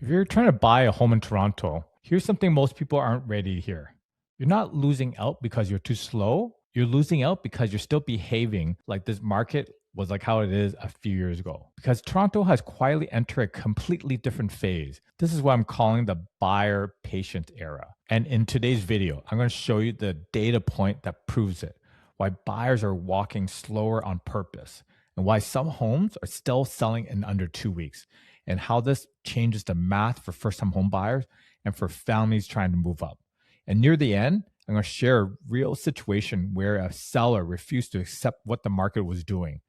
If you're trying to buy a home in Toronto, here's something most people aren't ready to hear. You're not losing out because you're too slow. You're losing out because you're still behaving like this market was like how it is a few years ago. Because Toronto has quietly entered a completely different phase. This is what I'm calling the buyer patient era. And in today's video, I'm going to show you the data point that proves it, why buyers are walking slower on purpose, and why some homes are still selling in under 2 weeks, and how this changes the math for first-time home buyers and for families trying to move up. And near the end, I'm going to share a real situation where a seller refused to accept what the market was doing,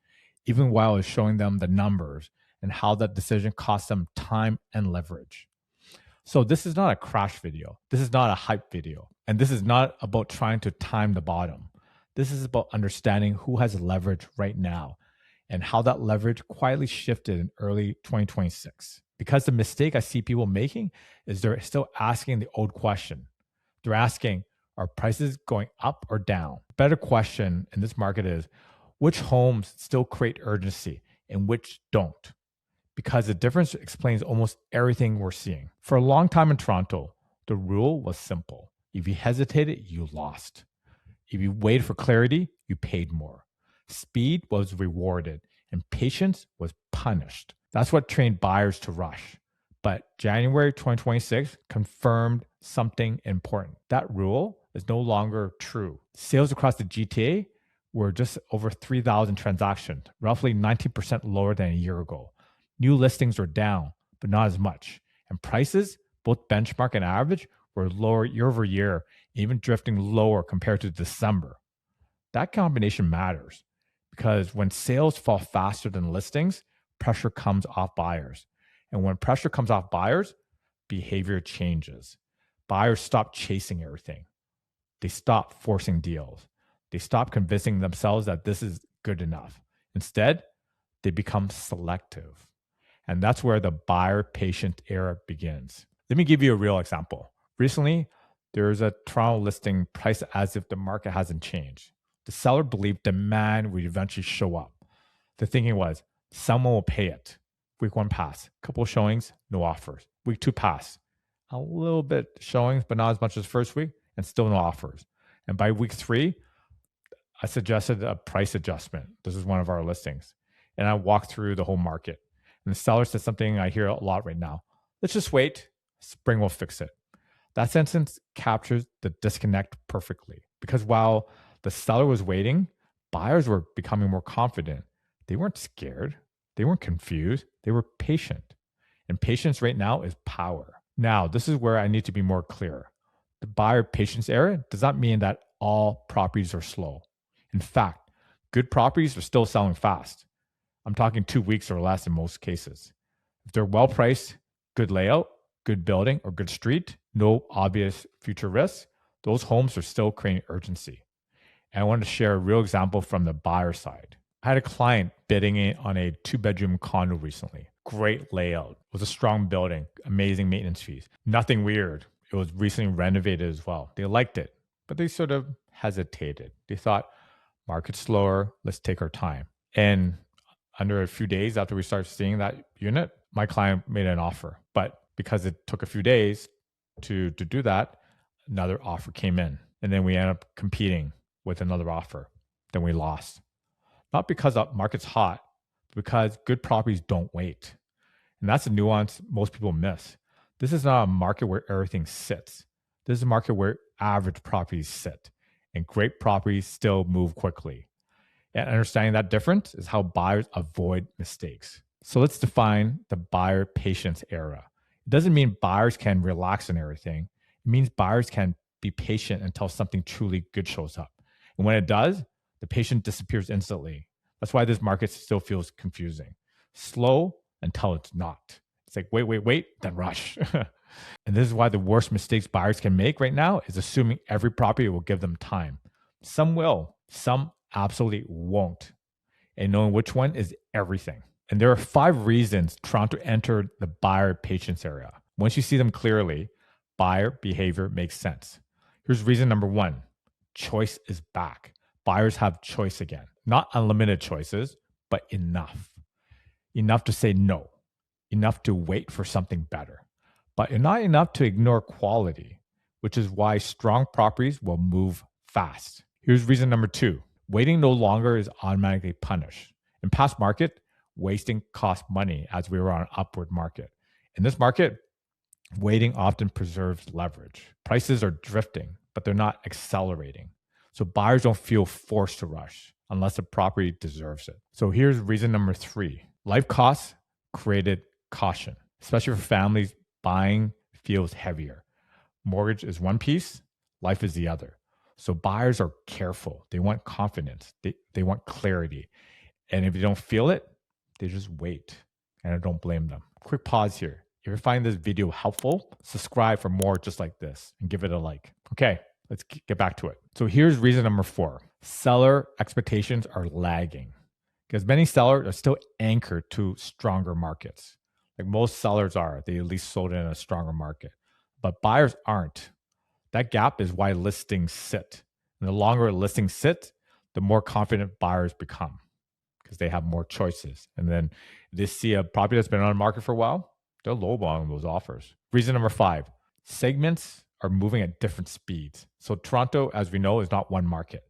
even while it's showing them the numbers, and how that decision cost them time and leverage. So this is not a crash video. This is not a hype video. And this is not about trying to time the bottom. This is about understanding who has leverage right now and how that leverage quietly shifted in early 2026. Because the mistake I see people making is they're still asking the old question. They're asking, are prices going up or down? The better question in this market is, which homes still create urgency and which don't? Because the difference explains almost everything we're seeing. For a long time in Toronto, the rule was simple. If you hesitated, you lost. If you waited for clarity, you paid more. Speed was rewarded and patience was punished. That's what trained buyers to rush. But January 2026 confirmed something important. That rule is no longer true. Sales across the GTA were just over 3,000 transactions, roughly 19% lower than a year ago. New listings were down, but not as much. And prices, both benchmark and average, were lower year over year, even drifting lower compared to December. That combination matters because when sales fall faster than listings, pressure comes off buyers. And when pressure comes off buyers, behavior changes. Buyers stop chasing everything. They stop forcing deals. They stop convincing themselves that this is good enough. Instead, they become selective. And that's where the buyer patient era begins. Let me give you a real example. Recently, there's a Toronto listing priced as if the market hasn't changed. The seller believed demand would eventually show up. The thinking was, someone will pay it. Week one pass, couple of showings, no offers. Week two pass, a little bit showings, but not as much as first week, and still no offers. And by week three, I suggested a price adjustment. This is one of our listings. And I walked through the whole market. And the seller said something I hear a lot right now. Let's just wait. Spring will fix it. That sentence captures the disconnect perfectly. Because while the seller was waiting, buyers were becoming more confident. They weren't scared. They weren't confused. They were patient. And patience right now is power. Now, this is where I need to be more clear. The buyer patience era does not mean that all properties are slow. In fact, good properties are still selling fast. I'm talking 2 weeks or less in most cases. If they're well priced, good layout, good building, or good street, no obvious future risks, those homes are still creating urgency. And I wanted to share a real example from the buyer side. I had a client bidding on a 2-bedroom condo recently. Great layout. It was a strong building, amazing maintenance fees. Nothing weird. It was recently renovated as well. They liked it, but they sort of hesitated. They thought, market's slower, let's take our time. And under a few days after we started seeing that unit, my client made an offer. But because it took a few days to do that, another offer came in. And then we ended up competing with another offer. Then we lost. Not because the market's hot, but because good properties don't wait. And that's a nuance most people miss. This is not a market where everything sits. This is a market where average properties sit. And great properties still move quickly. And understanding that difference is how buyers avoid mistakes. So let's define the buyer patience era. It doesn't mean buyers can relax on everything. It means buyers can be patient until something truly good shows up. And when it does, the patience disappears instantly. That's why this market still feels confusing. Slow until it's not. It's like, wait, then rush. And this is why the worst mistakes buyers can make right now is assuming every property will give them time. Some will, some absolutely won't. And knowing which one is everything. And there are 5 reasons Toronto entered the buyer patience era. Once you see them clearly, buyer behavior makes sense. Here's reason number 1. Choice is back. Buyers have choice again. Not unlimited choices, but enough. Enough to say no. Enough to wait for something better. but not enough to ignore quality, which is why strong properties will move fast. Here's reason number 2. Waiting no longer is automatically punished. In past market, wasting cost money as we were on an upward market. In this market, waiting often preserves leverage. Prices are drifting, but they're not accelerating. So buyers don't feel forced to rush unless the property deserves it. So here's reason number 3. Life costs created caution, especially for families. Buying feels heavier. Mortgage is one piece, life is the other. So buyers are careful. They want confidence. They want clarity. And if you don't feel it, they just wait. And I don't blame them. Quick pause here. If you find this video helpful, subscribe for more just like this and give it a like. Okay, let's get back to it. So here's reason number 4. Seller expectations are lagging because many sellers are still anchored to stronger markets. Like most sellers are, they at least sold in a stronger market, but buyers aren't. That gap is why listings sit. And the longer listings sit, the more confident buyers become because they have more choices. And then they see a property that's been on the market for a while, they're lowballing those offers. Reason number 5, segments are moving at different speeds. So Toronto, as we know, is not one market.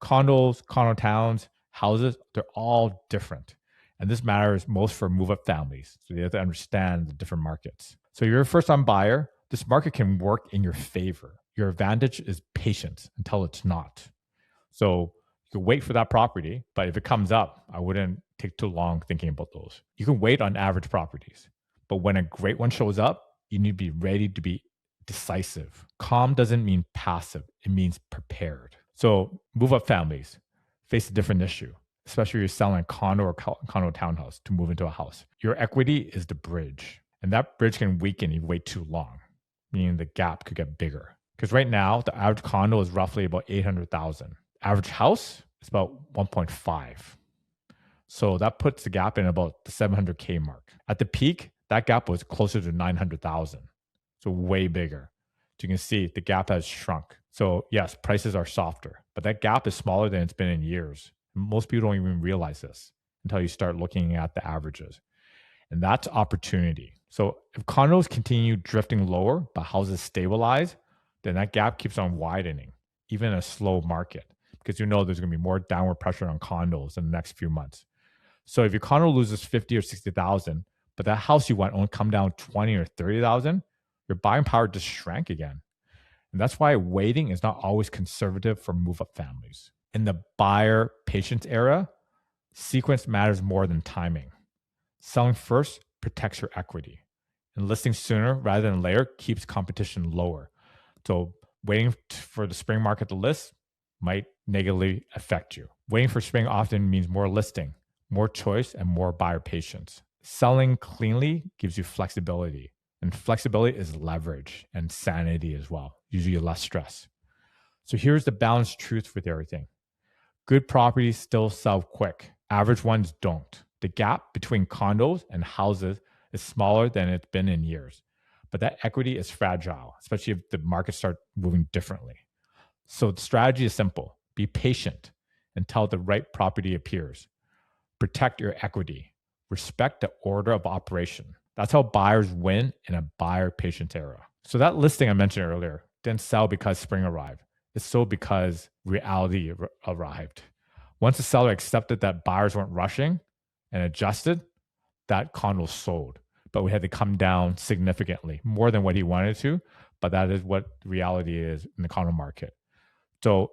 Condos, condo towns, houses, they're all different. And this matters most for move-up families. So you have to understand the different markets. So you're a first-time buyer, this market can work in your favor. Your advantage is patience until it's not. So you can wait for that property, but if it comes up, I wouldn't take too long thinking about those. You can wait on average properties, but when a great one shows up, you need to be ready to be decisive. Calm doesn't mean passive, it means prepared. So move-up families face a different issue, especially if you're selling a condo or condo townhouse to move into a house. Your equity is the bridge, and that bridge can weaken if you wait too long, meaning the gap could get bigger. Because right now, the average condo is roughly about $800,000. Average house is about 1.5. So that puts the gap in about the $700K mark. At the peak, that gap was closer to $900,000. So way bigger. So you can see the gap has shrunk. So yes, prices are softer, but that gap is smaller than it's been in years. Most people don't even realize this until you start looking at the averages. And that's opportunity. So if condos continue drifting lower, but houses stabilize, then that gap keeps on widening, even in a slow market, because you know there's going to be more downward pressure on condos in the next few months. So if your condo loses 50 or 60,000, but that house you want only come down 20 or 30,000, your buying power just shrank again. And that's why waiting is not always conservative for move-up families. In the buyer patience era, sequence matters more than timing. Selling first protects your equity, and listing sooner rather than later keeps competition lower. So waiting for the spring market to list might negatively affect you. Waiting for spring often means more listing, more choice, and more buyer patience. Selling cleanly gives you flexibility, and flexibility is leverage and sanity as well, usually less stress. So here's the balanced truth with everything. Good properties still sell quick. Average ones don't. The gap between condos and houses is smaller than it's been in years. But that equity is fragile, especially if the market starts moving differently. So the strategy is simple. Be patient until the right property appears. Protect your equity. Respect the order of operation. That's how buyers win in a buyer patience era. So that listing I mentioned earlier didn't sell because spring arrived. It sold because reality arrived. Once the seller accepted that buyers weren't rushing and adjusted, that condo sold. But we had to come down significantly, more than what he wanted to. But that is what reality is in the condo market. So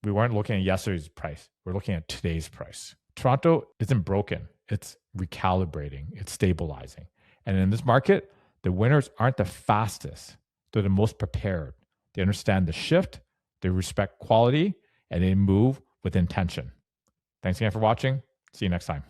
we weren't looking at yesterday's price. We're looking at today's price. Toronto isn't broken. It's recalibrating. It's stabilizing. And in this market, the winners aren't the fastest. They're the most prepared. They understand the shift. They respect quality, and they move with intention. Thanks again for watching. See you next time.